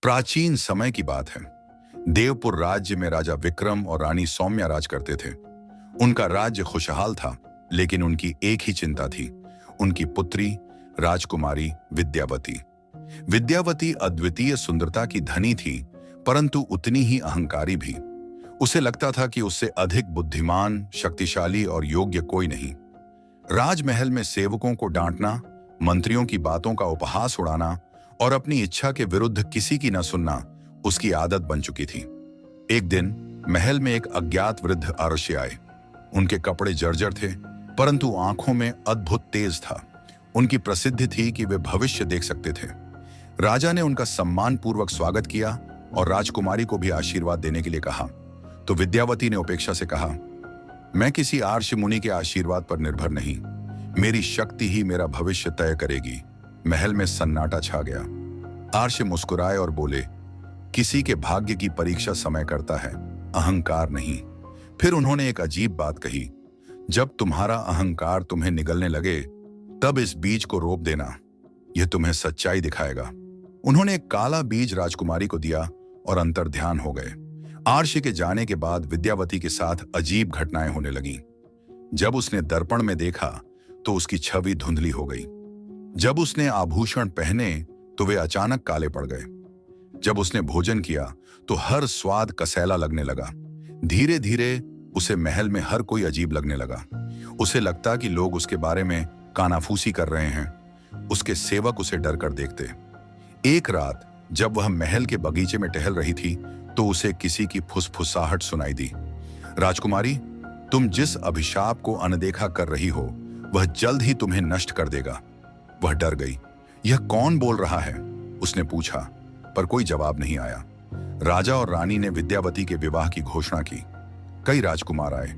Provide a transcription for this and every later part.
प्राचीन समय की बात है। देवपुर राज्य में राजा विक्रम और रानी सौम्या राज करते थे। उनका राज्य खुशहाल था, लेकिन उनकी एक ही चिंता थी, उनकी पुत्री राजकुमारी विद्यावती। विद्यावती अद्वितीय सुंदरता की धनी थी, परंतु उतनी ही अहंकारी भी। उसे लगता था कि उससे अधिक बुद्धिमान, शक्तिशाली और योग्य कोई नहीं। राजमहल में सेवकों को डांटना, मंत्रियों की बातों का उपहास उड़ाना और अपनी इच्छा के विरुद्ध किसी की न सुनना उसकी आदत बन चुकी थी। एक दिन महल में एक अज्ञात वृद्ध आरष्य आए। उनके कपड़े जर्जर थे, परंतु आंखों में अद्भुत तेज था। उनकी प्रसिद्धि थी कि वे भविष्य देख सकते थे। राजा ने उनका सम्मानपूर्वक स्वागत किया और राजकुमारी को भी आशीर्वाद देने के लिए कहा। तो विद्यावती ने उपेक्षा से कहा, मैं किसी आर्ष मुनि के आशीर्वाद पर निर्भर नहीं, मेरी शक्ति ही मेरा भविष्य तय करेगी। महल में सन्नाटा छा गया। आर्ष मुस्कुराए और बोले, किसी के भाग्य की परीक्षा समय करता है, अहंकार नहीं। फिर उन्होंने एक अजीब बात कही, जब तुम्हारा अहंकार तुम्हें निगलने लगे, तब इस बीज को रोप देना, यह तुम्हें सच्चाई दिखाएगा। उन्होंने एक काला बीज राजकुमारी को दिया और अंतर्ध्यान हो गए। आर्ष के जाने के बाद विद्यावती के साथ अजीब घटनाएं होने लगीं। जब उसने दर्पण में देखा तो उसकी छवि धुंधली हो गई। जब उसने आभूषण पहने तो वे अचानक काले पड़ गए। जब उसने भोजन किया तो हर स्वाद कसैला लगने लगा। धीरे धीरे उसे महल में हर कोई अजीब लगने लगा। उसे लगता कि लोग उसके बारे में कानाफूसी कर रहे हैं। उसके सेवक उसे डर कर देखते। एक रात जब वह महल के बगीचे में टहल रही थी तो उसे किसी की फुसफुसाहट सुनाई दी। राजकुमारी, तुम जिस अभिशाप को अनदेखा कर रही हो, वह जल्द ही तुम्हें नष्ट कर देगा। वह डर गई। यह कौन बोल रहा है? उसने पूछा, पर कोई जवाब नहीं आया। राजा और रानी ने विद्यावती के विवाह की घोषणा की। कई राजकुमार आए,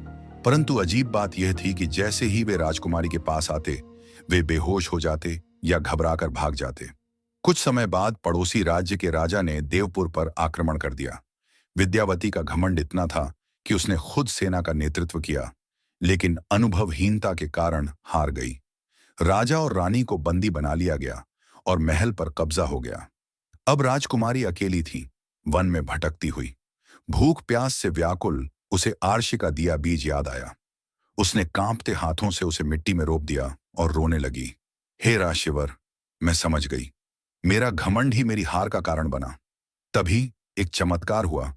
परंतु अजीब बात यह थी कि जैसे ही वे राजकुमारी के पास आते, वे बेहोश हो जाते या घबराकर भाग जाते। कुछ समय बाद पड़ोसी राज्य के राजा ने देवपुर पर आक्रमण कर दिया। विद्यावती का घमंड इतना था कि उसने खुद सेना का नेतृत्व किया, लेकिन अनुभवहीनता के कारण हार गई। राजा और रानी को बंदी बना लिया गया और महल पर कब्जा हो गया। अब राजकुमारी अकेली थी, वन में भटकती हुई। भूख प्यास से व्याकुल उसे आर्ष का दिया बीज याद आया। उसने कांपते हाथों से उसे मिट्टी में रोप दिया और रोने लगी। हे राशिवर, मैं समझ गई, मेरा घमंड ही मेरी हार का कारण बना। तभी एक चमत्कार हुआ।